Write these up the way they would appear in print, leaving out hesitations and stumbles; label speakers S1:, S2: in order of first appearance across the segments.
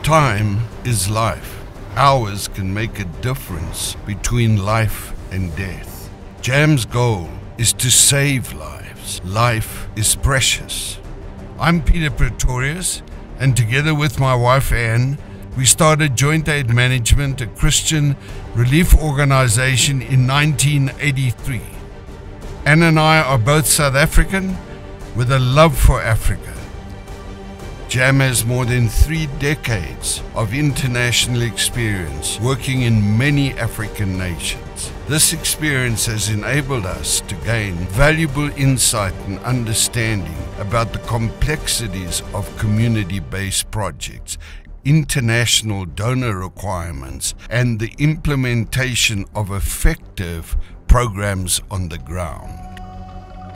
S1: Time is life. Hours can make a difference between life and death. JAM's goal is to save lives. Life is precious. I'm Peter Pretorius, and together with my wife Anne, we started Joint Aid Management, a Christian relief organization, in 1983. Anne and I are both South African with a love for Africa. JAM has more than 3 decades of international experience working in many African nations. This experience has enabled us to gain valuable insight and understanding about the complexities of community-based projects, international donor requirements, and the implementation of effective programs on the ground.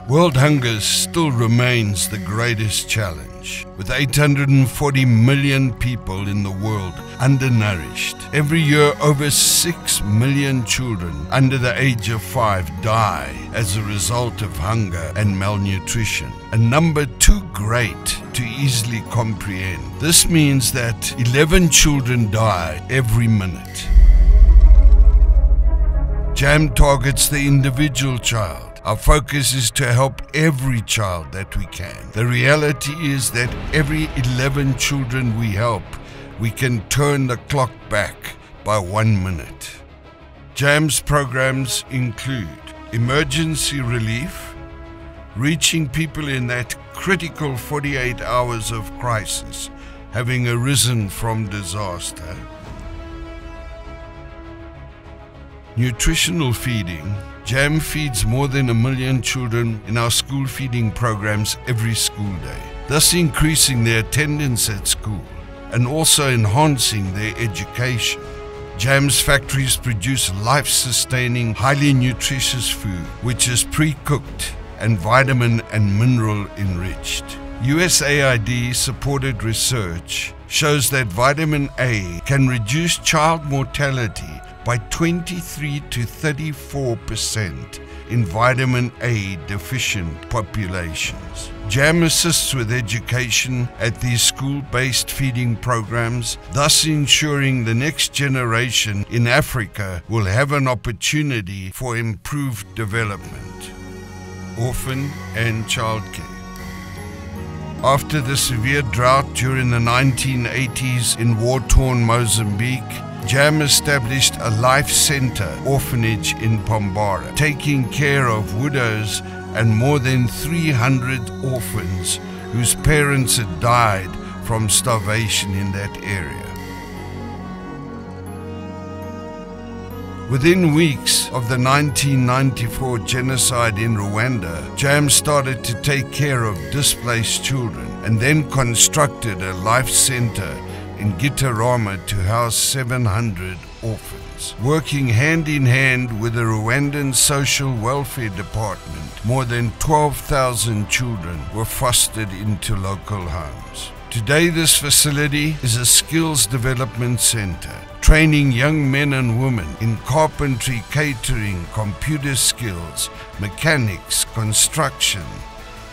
S1: World hunger still remains the greatest challenge, with 840 million people in the world undernourished. Every year, over 6 million children under the age of 5 die as a result of hunger and malnutrition, a number too great to easily comprehend. This means that 11 children die every minute. JAM targets the individual child. Our focus is to help every child that we can. The reality is that every 11 children we help, we can turn the clock back by 1 minute. JAM's programs include emergency relief, reaching people in that critical 48 hours of crisis having arisen from disaster, nutritional feeding. JAM feeds more than 1 million children in our school feeding programs every school day, thus increasing their attendance at school and also enhancing their education. JAM's factories produce life-sustaining, highly nutritious food, which is pre-cooked and vitamin and mineral enriched. USAID-supported research shows that vitamin A can reduce child mortality by 23 to 34% in vitamin A deficient populations. JAM assists with education at these school-based feeding programs, thus ensuring the next generation in Africa will have an opportunity for improved development. Orphan and childcare. After the severe drought during the 1980s in war-torn Mozambique, JAM established a life center orphanage in Pombara, taking care of widows and more than 300 orphans whose parents had died from starvation in that area. Within weeks of the 1994 genocide in Rwanda, JAM started to take care of displaced children and then constructed a life center in Gitarama to house 700 orphans. Working hand in hand with the Rwandan Social Welfare Department, more than 12,000 children were fostered into local homes. Today, this facility is a skills development center, training young men and women in carpentry, catering, computer skills, mechanics, construction,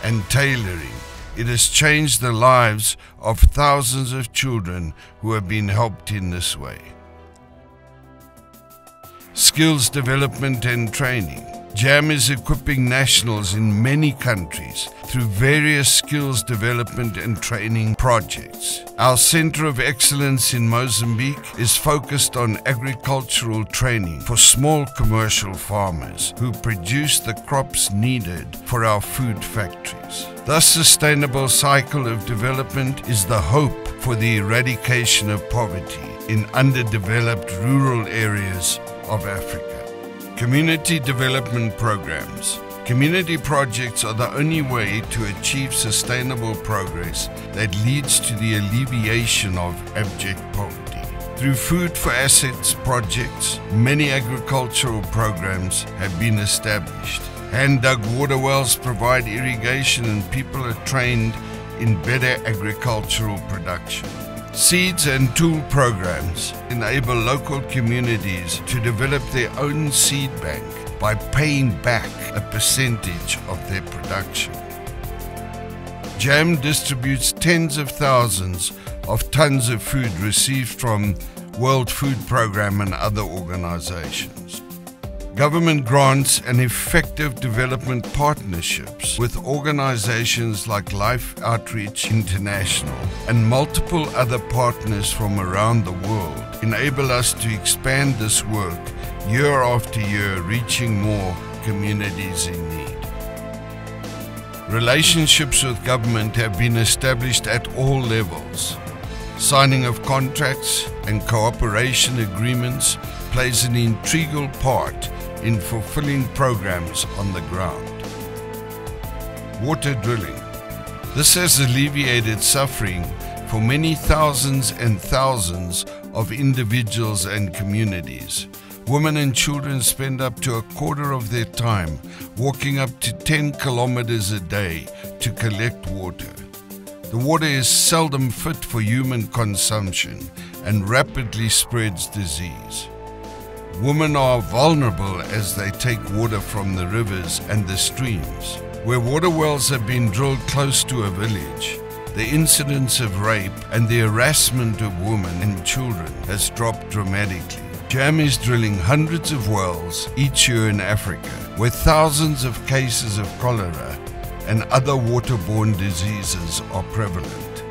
S1: and tailoring. It has changed the lives of thousands of children who have been helped in this way. Skills development and training. JAM is equipping nationals in many countries through various skills development and training projects. Our Center of Excellence in Mozambique is focused on agricultural training for small commercial farmers who produce the crops needed for our food factories. This sustainable cycle of development is the hope for the eradication of poverty in underdeveloped rural areas of Africa. Community development programs. Community projects are the only way to achieve sustainable progress that leads to the alleviation of abject poverty. Through Food for Assets projects, many agricultural programs have been established. Hand-dug water wells provide irrigation and people are trained in better agricultural production. Seeds and tool programs enable local communities to develop their own seed bank by paying back a percentage of their production. JAM distributes tens of thousands of tons of food received from World Food Programme and other organizations. Government grants and effective development partnerships with organizations like Life Outreach International and multiple other partners from around the world enable us to expand this work year after year, reaching more communities in need. Relationships with government have been established at all levels. Signing of contracts and cooperation agreements plays an integral part in fulfilling programs on the ground. Water drilling. This has alleviated suffering for many thousands and thousands of individuals and communities. Women and children spend up to a quarter of their time walking up to 10 kilometers a day to collect water. The water is seldom fit for human consumption and rapidly spreads disease. Women are vulnerable as they take water from the rivers and the streams. Where water wells have been drilled close to a village, the incidence of rape and the harassment of women and children has dropped dramatically. JAM is drilling hundreds of wells each year in Africa, where thousands of cases of cholera and other waterborne diseases are prevalent.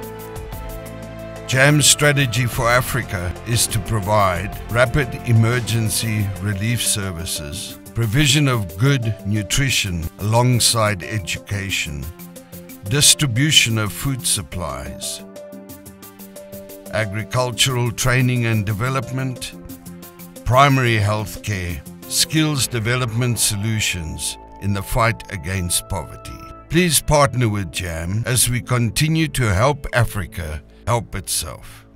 S1: JAM's strategy for Africa is to provide rapid emergency relief services, provision of good nutrition alongside education, distribution of food supplies, agricultural training and development, primary health care, skills development solutions in the fight against poverty. Please partner with JAM as we continue to help Africa help itself.